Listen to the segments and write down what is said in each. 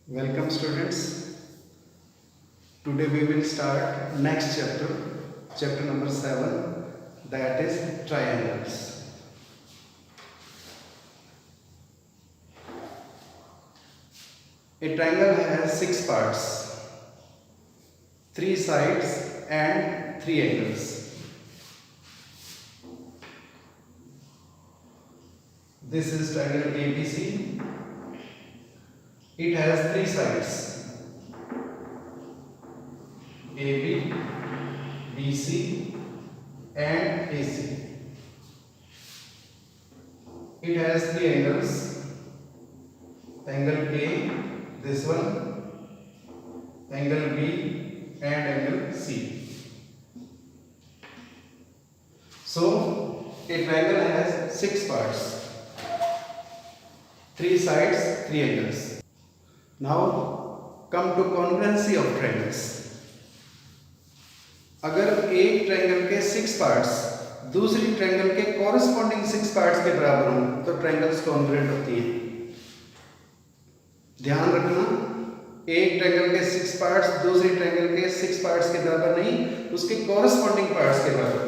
Welcome students. Today we will start next chapter number 7, that is triangles. A triangle has 6 parts, 3 sides and 3 angles. This is triangle ABC. It has 3 sides, AB, BC and AC. It has 3 angles, angle A, this one, angle B and angle C. So, a triangle has 6 parts, 3 sides, 3 angles. Now come to congruency of triangles. अगर एक triangle के 6 parts दूसरी triangle के corresponding 6 parts के बराबर हों तो triangles congruent होती हैं। ध्यान रखना, एक ट्रायंगल के 6 पार्ट्स दूसरी ट्रायंगल के 6 पार्ट्स के बराबर नहीं, उसके कॉरस्पॉन्डिंग पार्ट्स के बराबर।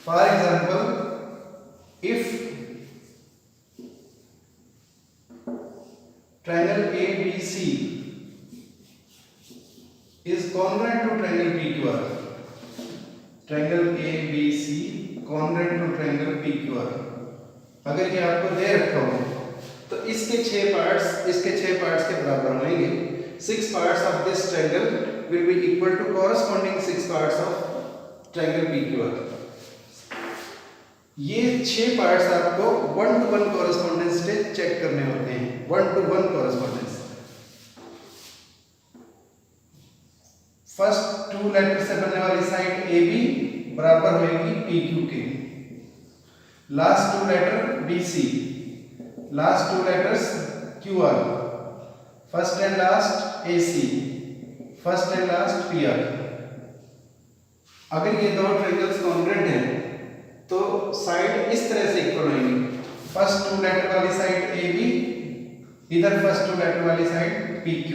For example, if triangle ABC is congruent to triangle PQR. Triangle ABC congruent to triangle PQR. अगर ये आपको दे रखा हो तो इसके 6 पार्ट्स के बराबर होंगे। 6 parts of this triangle will be equal to corresponding 6 parts of triangle PQR. ये 6 पार्ट्स आपको 1-to-1 कॉरेस्पॉन्डेंस से चेक करने होते हैं। 1-to-1 कॉरेस्पॉन्डेंस, फर्स्ट 2 लेटर से बनने वाली साइड AB बराबर होगी PQ के, last 2 letter BC, last 2 letters QR, first and last AC, first and last PR। अगर ये दो ट्रायंगल्स कॉन्ग्रुएंट हैं तो साइड इस तरह से इक्वल होंगी। फर्स्ट 2 लेटर वाली साइड AB, इधर फर्स्ट 2 लेटर वाली साइड PQ,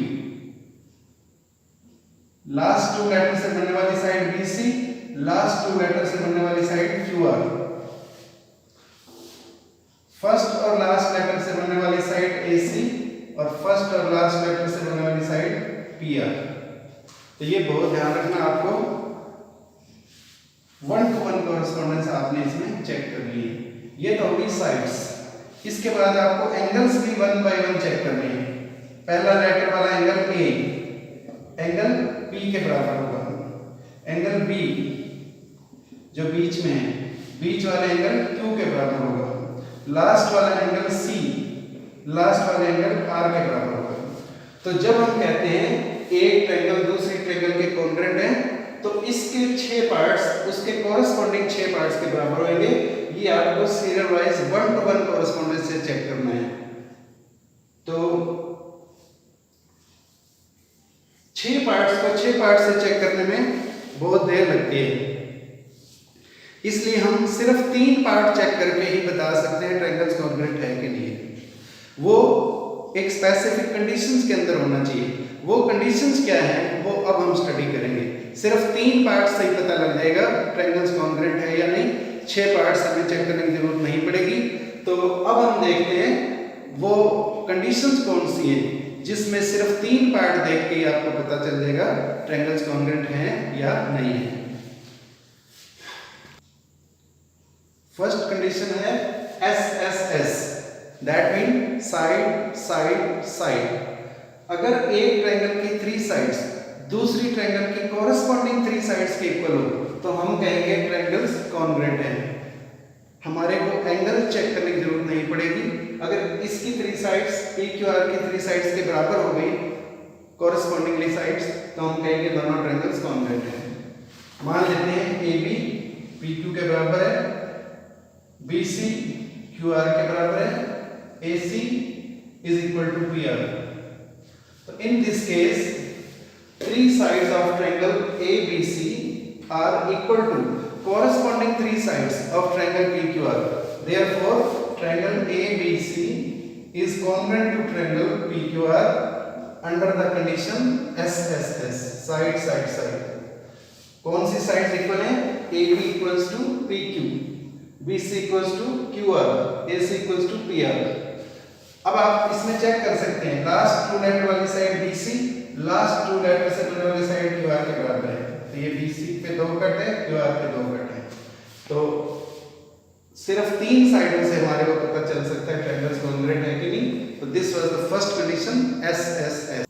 लास्ट 2 लेटर से बनने वाली साइड BC, लास्ट 2 लेटर से बनने वाली साइड QR, फर्स्ट और लास्ट लेटर से बनने वाली साइड AC और फर्स्ट और लास्ट लेटर से बनने वाली साइड PR। तो ये बहुत ध्यान रखना, आपको 1-to-1 कॉरेस्पॉन्डेंस आपने इसमें चेक कर ली। ये तो होगी साइड्स। इसके बाद आपको एंगल्स भी 1 by 1 चेक करने हैं। पहला लेटर वाला एंगल A एंगल P के बराबर होगा। एंगल B जो बीच में है, बीच वाला एंगल Q के बराबर होगा। लास्ट वाला एंगल C लास्ट वाला एंगल R के बराबर होगा। तो जब हम कहते हैं एक ट्रायंगल दूसरी ट्रायंगल के कॉन्ग्रुएंट है तो इसके 6 पार्ट्स उसके कॉरेस्पॉन्डिंग 6 पार्ट्स के बराबर होंगे। ये आपको सीरियल वाइज 1-to-1 कॉरेस्पॉन्डेंस से चेक करना है। तो 6 पार्ट्स को 6 पार्ट्स से चेक करने में बहुत देर लगती है, इसलिए हम सिर्फ 3 पार्ट चेक करके ही बता सकते हैं ट्रायंगल्स कॉन्ग्रुएंट है कि नहीं। वो एक स्पेसिफिक कंडीशंस के अंदर होना चाहिए। वो कंडीशंस क्या है वो अब हम स्टडी करेंगे। सिर्फ 3 पार्ट से ही पता लग जाएगा ट्रायंगल्स कॉन्ग्रुएंट है या नहीं। 6 पार्ट्स हमें चेक करने की जरूरत नहीं पड़ेगी। तो अब हम देखते हैं वो कंडीशंस कौन सी हैं जिसमें सिर्फ 3 पार्ट देख के ही आपको पता चल जाएगा ट्रायंगल्स कॉन्ग्रुएंट हैं या नहीं है। फर्स्ट कंडीशन है SSS, that mean side side side. अगर एक ट्रायंगल की 3 साइड्स दूसरी ट्रायंगल की कॉरेस्पॉन्डिंग 3 साइड्स के इक्वल हो तो हम कहेंगे ट्रायंगल्स कॉन्ग्रुएंट हैं। हमारे को एंगल चेक करने की जरूरत नहीं पड़ेगी। अगर इसकी 3 साइड्स PQR की 3 साइड्स के बराबर हो गई कॉरेस्पॉन्डिंगली साइड्स तो हम कहेंगे दोनों ट्रायंगल्स कॉन्ग्रुएंट हैं। मान लेते हैं AB PQ के बराबर है, BC QR के बराबर है, AC is equal to PR। So in this case 3 sides of triangle ABC are equal to corresponding 3 sides of triangle PQR. Therefore, triangle ABC is congruent to triangle PQR under the condition S S S, side side side. कौन सी side equal है? A B equals to P Q, B C equals to Q R, A C equals to P R. अब आप इसमें check कर सकते हैं, last two letter वाली side B C, last two letter से बनने वाली साइड क्यू आर के बराबर है। तो ये बी सी पे 2 कट है, क्यू आर पे 2 कट है। तो सिर्फ 3 साइडों से हमारे को पता चल सकता है ट्रायंगल्स कॉन्ग्रुएंट है कि नहीं। तो this was the first condition S S S.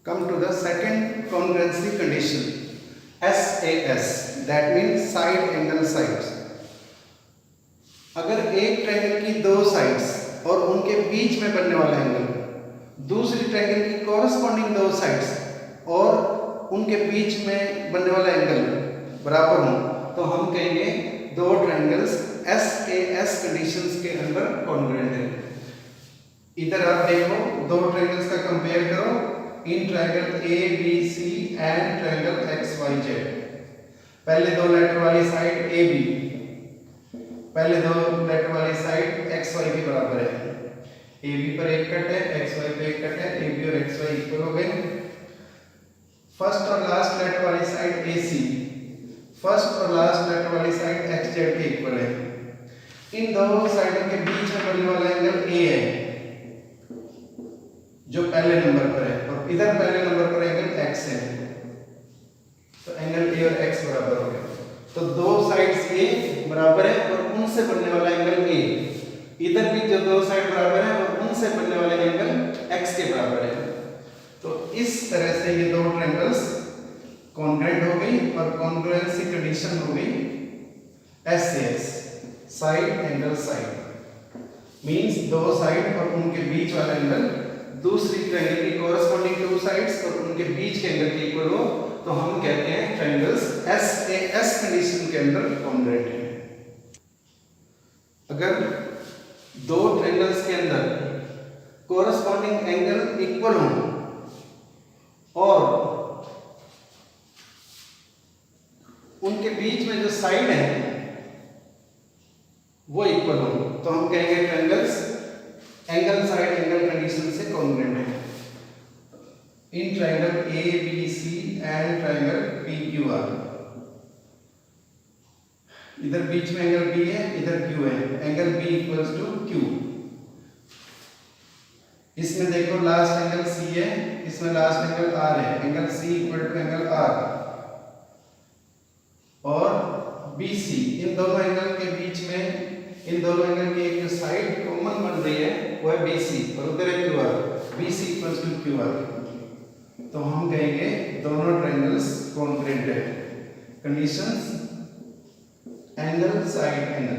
Come to the second congruency condition SAS, that means side angle sides. अगर एक ट्रायंगल की 2 साइड्स और उनके बीच में बनने वाला एंगल दूसरी ट्रायंगल की कॉरस्पॉन्डिंग 2 साइड्स और उनके बीच में बनने वाला एंगल बराबर हो, तो हम कहेंगे 2 ट्रायंगल्स SAS कंडीशंस के अंदर कॉन्ग्रुएंट है। इधर आप देखो, 2 ट्रायंगल्स का कंपेयर करो in triangle A B C and triangle X Y Z. पहले 2 लेटर वाली साइड ए बी, पहले 2 लेटर वाली साइड एक्स वाई के बराबर है। ए बी पर 1 कट है, एक्स वाई पे 1 कट है, ए बी और एक्स वाई इक्वल हो गए। फर्स्ट और लास्ट लेटर वाली साइड ए सी, फर्स्ट और लास्ट लेटर वाली साइड एक्स जेड के इक्वल है। इन दोनों साइडों के बीच में बनने वाला एंगल ए है जो पहले नंबर पर है, और इधर पहले नंबर पर एंगल x है। तो एंगल a और x बराबर हो गए। तो 2 साइड्स a बराबर है और उनसे बनने वाला एंगल a, इधर भी जो 2 साइड बराबर है और उनसे बनने वाला एंगल x के बराबर है। तो इस तरह से ये 2 ट्रायंगल्स कॉन्ग्रुएंट हो गई और कॉन्ग्रुएंसी कंडीशन हो गई SAS, side angle side. Means 2 side और उनके बीच वाला एंगल दूसरी ट्रायंगल की कॉरस्पॉन्डिंग 2 साइड्स और उनके बीच के एंगल के इक्वल हो, तो हम कहते हैं ट्रायंगल्स SAS कंडीशन के अंदर कॉन्ग्रुएंट है। अगर 2 ट्रायंगल्स के अंदर कॉरस्पॉन्डिंग एंगल इक्वल हो और उनके बीच में जो साइड है वो इक्वल हो, तो हम कहेंगे triangles angle side angle condition से कॉन्ग्रुएंट है। In triangle A B C and triangle P Q R, इधर बीच में एंगल बी है, इधर क्यू है, angle B equals to Q. इसमें देखो लास्ट एंगल सी है, इसमें लास्ट एंगल आर है, angle C equal to angle R और बी सी। इन दोनों एंगल के बीच में, इन दोनों एंगल की एक जो साइड कॉमन बन रही है वो है BC और उधर है QR, BC equals to QR। तो हम कहेंगे दोनों ट्रायंगल्स कॉन्ग्रुएंट है। Conditions angle side angle.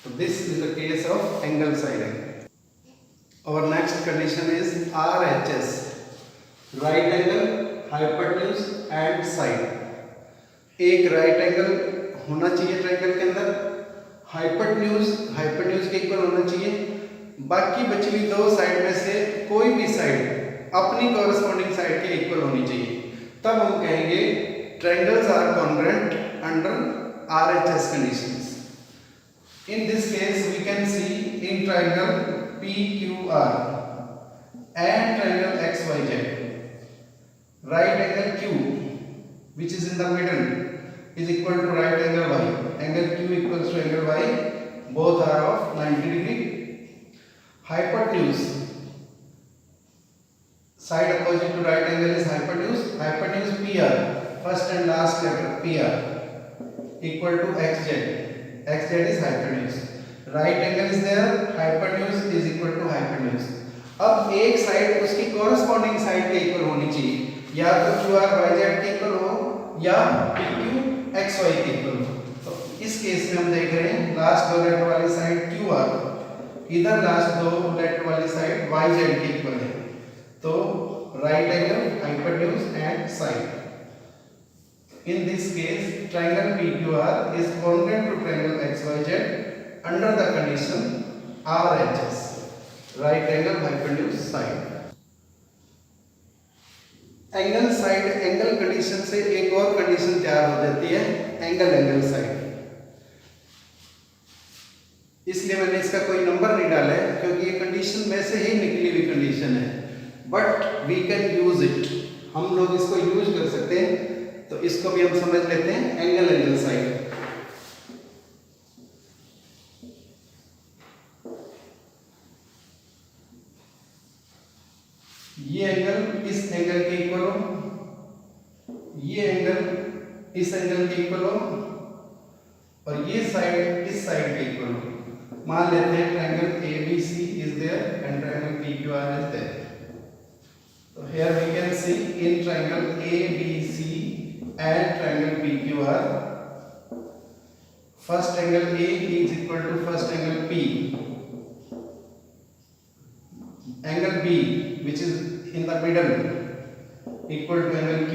तो this is the case of angle side angle. और next condition is RHS, right angle, hypotenuse and side. एक राइट एंगल होना चाहिए ट्रायंगल के अंदर, हाइपोटेन्यूज के इक्वल होना चाहिए, बाकी बची हुई 2 साइड में से कोई भी साइड अपनी कॉरस्पॉन्डिंग साइड के इक्वल होनी चाहिए। तब हम कहेंगे triangles are congruent under RHS conditions. In this case we can see in triangle PQR and triangle XYZ, right angle Q which is in the middle is equal to right angle Y. Angle Q equals to angle Y. Both are of 90 degree. Hypotenuse, side opposite to right angle is hypotenuse. Hypotenuse PR, first and last letter PR equal to XZ. XZ is hypotenuse. Right angle is there. Hypotenuse is equal to hypotenuse. अब एक side उसकी corresponding side के equal होनी चाहिए, या तो QR YZ के equal हो या PQ XY के इक्वल हो। तो इस केस में हम देख रहे हैं लास्ट 2 लेटर वाली साइड QR, इधर लास्ट 2 लेटर वाली साइड YZ के इक्वल है। तो right angle, hypotenuse and side. In this case triangle PQR is congruent to triangle XYZ under the condition RHS, right angle, hypotenuse, side. Angle side angle condition से एक और condition तैयार हो जाती है, एंगल एंगल साइड। इसलिए मैंने इसका कोई नंबर नहीं डाला है, क्योंकि ये कंडीशन में से ही निकली हुई कंडीशन है, but we can use it, हम लोग इसको यूज कर सकते हैं। तो इसको भी हम समझ लेते हैं, एंगल एंगल साइड। ये एंगल इस एंगल के इक्वल हो, ये एंगल इस एंगल के इक्वल हो, और ये साइड इस साइड के इक्वल हो। मान लेते हैं triangle ABC is there and triangle PQR is there. So here we can see in triangle ABC and triangle PQR, first angle A is equal to first angle P. Angle B, which is in the middle, equal to angle Q.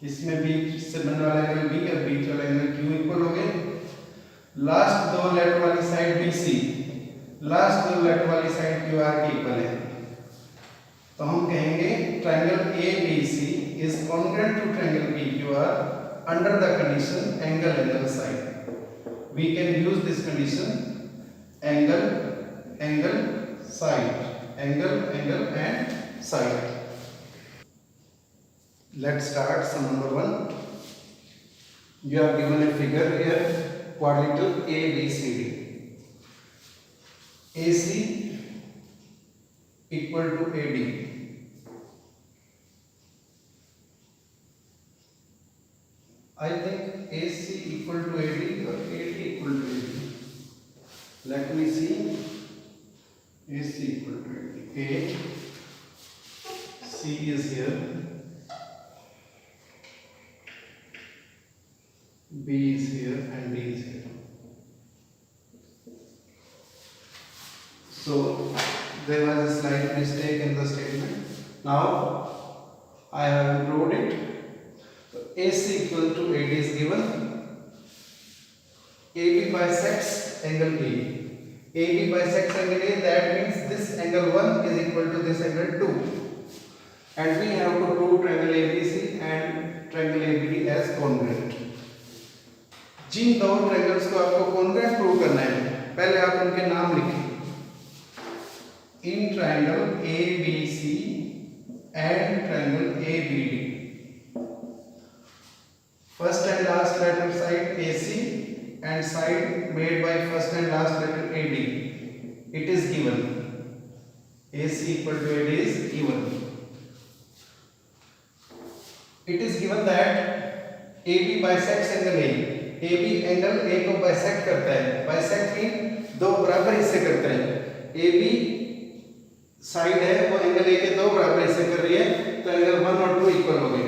इसमें बीच से बनने वाला angle B और बीच वाला angle Q equal हो गए। Last दो letter वाली साइड BC, लास्ट दो लेटर वाली साइड QR के इक्वल है। तो हम कहेंगे triangle ABC is congruent to triangle PQR under the condition angle angle side. We can use this condition angle angle side, angle angle and side. Let's start sum number 1. You are given a figure here, quadrilateral ABCD. AC equal to AD. I think AC equal to AD or AD equal to AD. Let me see. AC equal to AD. A, C is here. B is here and D is here. So there was a slight mistake in the statement. Now I have improved it. So AC equal to AD is given. AB bisects angle A. AB bisects angle A, that means this angle 1 is equal to this angle 2. And we have to prove triangle ABC and triangle ABD as congruent. जिन दो triangles को आपको congruent prove करना है, पहले आप उनके नाम लिखें। In triangle ABC and triangle ABD, first and last letter side AC and side made by first and last letter AD, it is given. AC equal to AD is given. It is given that AB bisects angle A. AB angle A को bisect करता है। Bisect mean दो बराबर हिस्से करता है। AB side है वो एंगल A के दो बराबर हिस्से कर रही है, तो एंगल 1 और 2 इक्वल हो गए।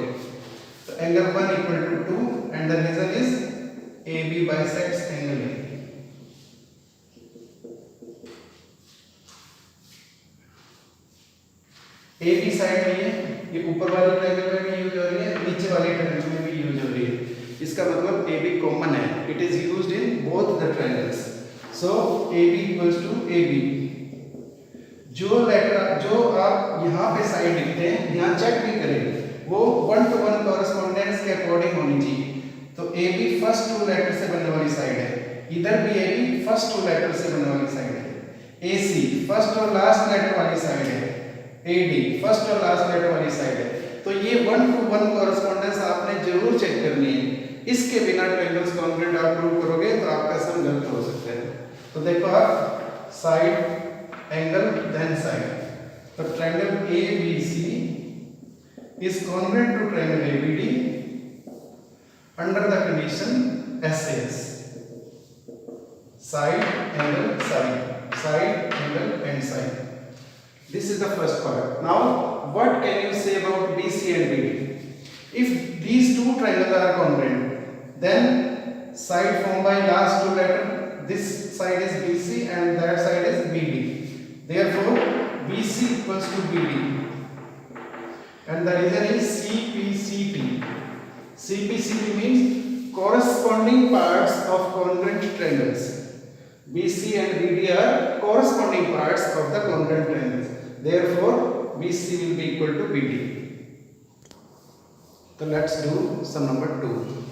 तो angle 1 equal to 2 and the reason is AB bisects angle A. AB side है, ये ऊपर वाले ट्रायंगल में भी यूज हो रही है, नीचे वाले ट्रायंगल में भी यूज हो रही है। इसका मतलब AB कॉमन है, it is used in both the triangles. So AB equals to AB। जो आप यहाँ पे साइड लिखते हैं, यहाँ चेक भी करें, वो 1 to 1 कॉरेस्पॉन्डेंस के अकॉर्डिंग होनी चाहिए। तो AB फर्स्ट टू लेटर से बनने वाली साइड है, इधर भी AB फर्स्ट टू लेटर से बनने वाली साइड है। AC फर्स्ट और लास्ट लेटर वाली साइड है, AD फर्स्ट और लास्ट लेटर वाली साइड है। तो ये 1 to 1 कॉरेस्पॉन्डेंस आपने जरूर चेक करनी है। इसके बिना ट्रायंगल्स कॉन्ग्रुएंट आप प्रूव करोगे तो आपका सम गलत हो सकता है। तो देखो आप, साइड एंगल देन साइड। तो triangle ABC is congruent to triangle ABD under the condition SAS, side angle side, side angle and side. This is the first part. Now what can you say about BC and BD? If these two triangles are congruent, then side formed by last two letter, this side is BC and that side is BD. Therefore BC equals to BD, and the reason is CPCP. CPCP means corresponding parts of congruent triangles. BC and BD are corresponding parts of the congruent triangles. Therefore BC will be equal to BD. So let's do sum number 2.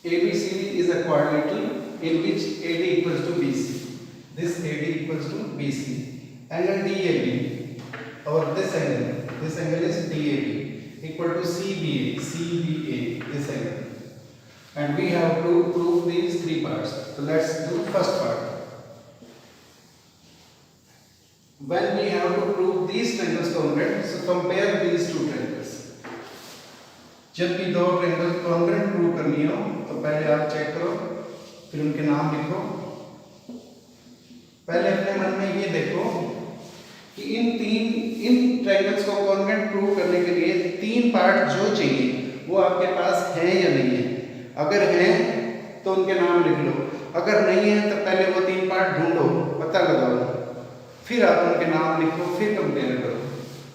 ABCD is a quadrilateral in which AD equals to BC. This AD equals to BC. Angle DAB, or this angle is DAB equal to CBA, this angle. And we have to prove these three parts. So let's do first part. When we have to prove these triangles congruent, so compare these two triangles. जब भी दो triangle congruent prove करनी हो तो पहले आप check करो, फिर उनके नाम लिखो। पहले अपने मन में ये देखो कि इन ट्रायंगल्स को कॉन्ग्रुएंट प्रूव करने के लिए तीन पार्ट जो चाहिए वो आपके पास है या नहीं है। अगर है तो उनके नाम लिख लो, अगर नहीं है तो पहले वो तीन पार्ट ढूंढो, पता लगाओ, फिर आप उनके नाम लिखो, फिर कंपेयर करो।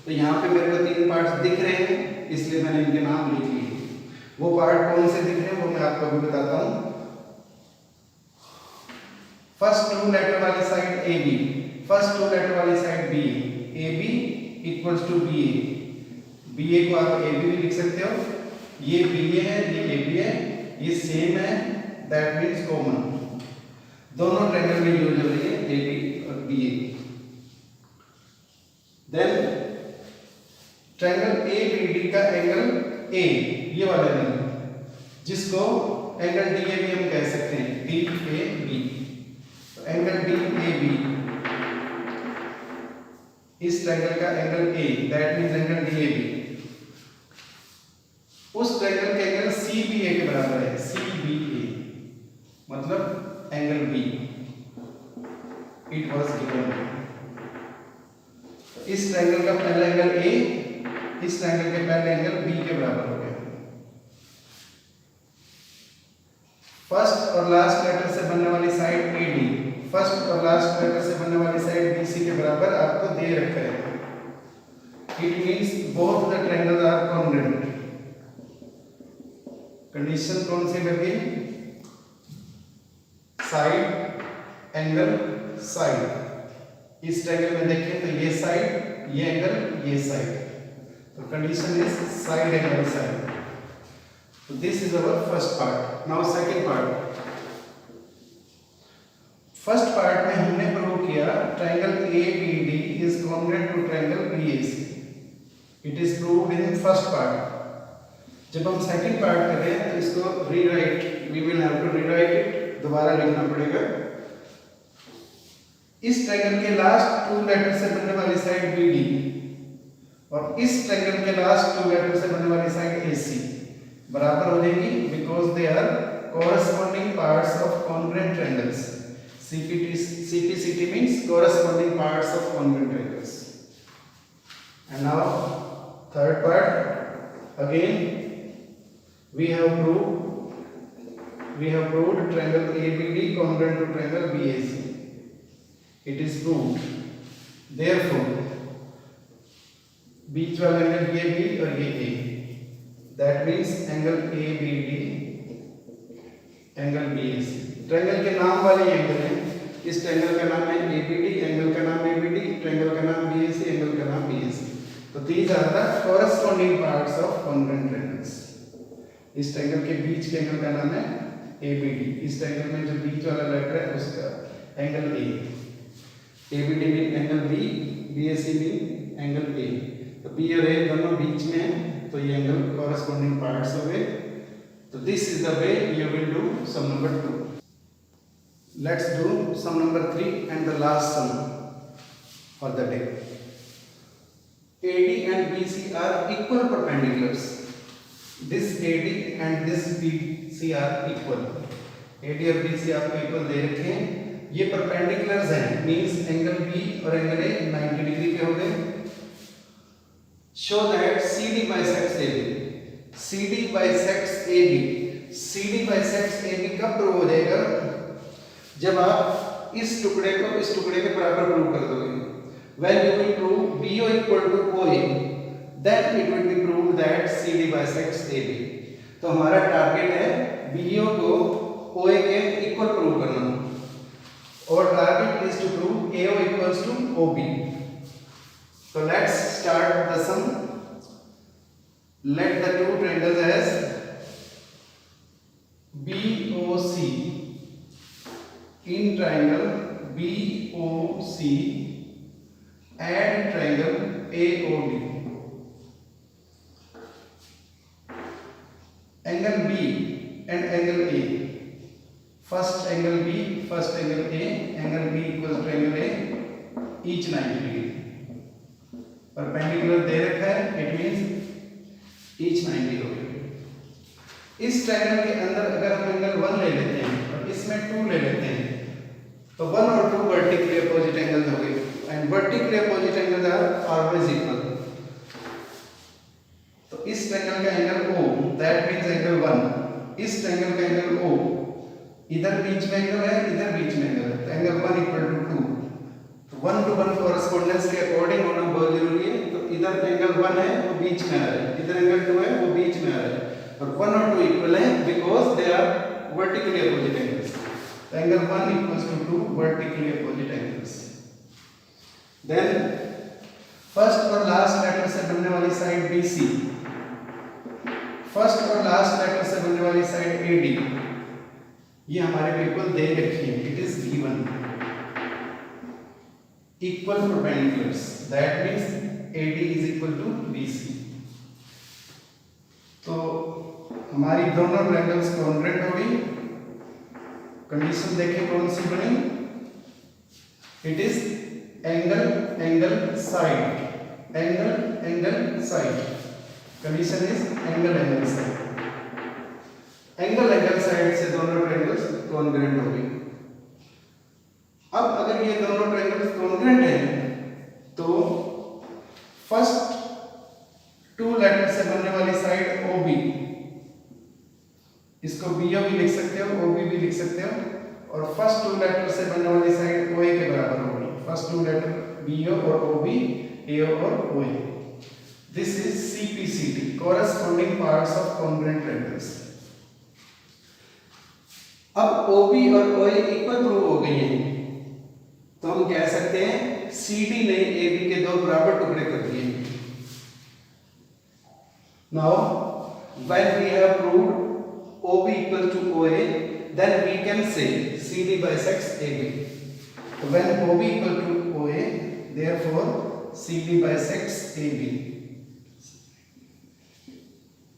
तो यहाँ पे मेरे को तीन पार्ट्स दिख रहे हैं, इसलिए मैंने इनके नाम लिख लिए। वो पार्ट कौन से दिख रहे हैं वो मैं आपको भी बताता हूँ। फर्स्ट टू लेटर वाली side AB, first two letter वाली side B, AB equals to BA, BA को आप AB भी लिख सकते हो। ये BA है, ये AB है, ये सेम है, दैट मीन्स कॉमन। दोनों ट्रायंगल में यूज हो रही है AB और BA। देन ट्रायंगल ABD का एंगल A, ये वाला एंगल जिसको एंगल DAB हम कह सकते हैं, DAB। तो एंगल DAB इस ट्रायंगल का angle A, that means angle DAB उस ट्रायंगल के एंगल CBA के बराबर है, CBA मतलब angle B। It was given. इस ट्रायंगल का पहला एंगल A इस ट्रायंगल के पहले एंगल B के बराबर हो गया। फर्स्ट और लास्ट लेटर से बनने वाली साइड AD, फर्स्ट और लास्ट लेटर से बनने वाली साइड BC के बराबर आपको दे रखा है। It means both the triangles are congruent. Condition कौन सी लगी? Side angle side. इस ट्रायंगल में देखें तो ये साइड, ये एंगल, ये साइड, तो condition is side angle side. So this is our first part. Now second part. First part में हमने प्रूव किया triangle ABD is congruent to triangle BAC. It is proved in first part. जब हम second part कर रहे हैं तो इसको rewrite, we will have to rewrite it, दोबारा लिखना पड़ेगा। इस ट्रायंगल के लास्ट टू लेटर से बनने वाली साइड BD और इस ट्रायंगल के लास्ट टू लेटर से बनने वाली साइड AC बराबर हो जाएगी, because they are corresponding parts of congruent triangles. CPCT means corresponding parts of congruent triangles. And now third part, again we have proved triangle ABD congruent to triangle BAC. It is proved. Therefore बीच वाला angle ये B और ये A, that means angle ABD angle BAC। Triangle के नाम वाले angle हैं, इस triangle का नाम है ABD, एंगल का नाम ABD, ट्रायंगल का नाम BAC, एंगल का नाम BAC। तो these are the corresponding parts of congruent triangles। इस ट्रायंगल के बीच के एंगल का नाम है ABD, इस ट्रायंगल में जो बीच वाला लेटर है उसका angle A, ABD mean angle B, BAC mean angle A। तो B और A दोनों बीच में है, तो ये एंगल corresponding parts हो गए। तो this is the way you will do sum number 2. Let's do sum number 3 and the last sum for the day. AD and BC are equal perpendiculars. This AD and this BC are equal. AD और BC आपको equal दे रखे हैं, ये perpendiculars हैं, means angle B और angle A 90 degree के हो गए। Show that CD bisects AB. CD bisects AB. CD bisects AB कब प्रूव हो जाएगा? जब आप इस टुकड़े को इस टुकड़े के बराबर प्रूव कर दोगे। When you will prove BO equal to OA, then it will be proved that CD bisects AB. तो हमारा टारगेट है BO को OA के इक्वल प्रूव करना, और target is to prove AO equals to OB. So let's start the sum. Let the two triangles as BOC in triangle BOC and triangle AOD. Angle B and angle A. First angle B, first angle A, angle B equals to angle A, each 90 degree. Perpendicular दे रखा है, it means each 90 हो गई। इस triangle के अंदर अगर हम angle 1 ले लेते हैं और इसमें 2 ले लेते हैं तो 1 और 2 वर्टिकली अपोजिट एंगल्स हो गए and vertically opposite angles are always equal. तो इस ट्रायंगल का angle O, that means angle 1, इस ट्रायंगल का एंगल O, इधर बीच में एंगल है, इधर बीच में एंगल है, तो एंगल 1 इक्वल टू 2। तो 1 to 1 कॉरेस्पोंडेंस के अकॉर्डिंग होना बहुत जरूरी है। तो इधर एंगल 1 है वो बीच में आ रहा है, इधर एंगल 2 है वो बीच में आ रहा है, और 1 और 2 इक्वल है because they are vertically opposite angles. तो angle 1 equals to 2 vertically opposite angles. Then first और लास्ट लेटर से बनने वाली साइड BC, फर्स्ट और लास्ट लेटर से बनने वाली साइड AD, ये हमारे बिल्कुल दे रखी है, it is given equal perpendiculars, that means AD is equal to BC। तो हमारी दोनों ट्रायंगल्स कॉन्ग्रुएंट हो गई। कंडीशन देखिए कौन सी बनी, it is angle angle side, angle angle side. Condition is angle angle side, angle angle side से दोनों ट्रायंगल्स कॉन्ग्रुएंट हो गई। अब अगर ये दोनों ट्रायंगल्स कॉन्ग्रुएंट हैं तो फर्स्ट 2 लेटर से बनने वाली साइड OB, इसको BO भी लिख सकते हो, OB भी लिख सकते हो, और फर्स्ट 2 लेटर से बनने वाली साइड OA के बराबर होगी। फर्स्ट 2 लेटर BO और OB, AO और OA। This is CPCT, corresponding parts of congruent triangles। अब OB और OA इक्वल प्रूव हो गई हैं, तो हम कह सकते हैं CD ने AB के 2 बराबर टुकड़े कर दिए। Now when we have proved OB equal to OA, then we can say CD bisects AB. So when OB equal to OA, therefore CD bisects AB.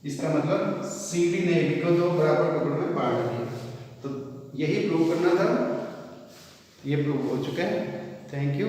इसका मतलब CD ने AB को 2 बराबर टुकड़ों में बांट दिया। तो यही प्रूव करना था, ये प्रूव हो चुका है। Thank you.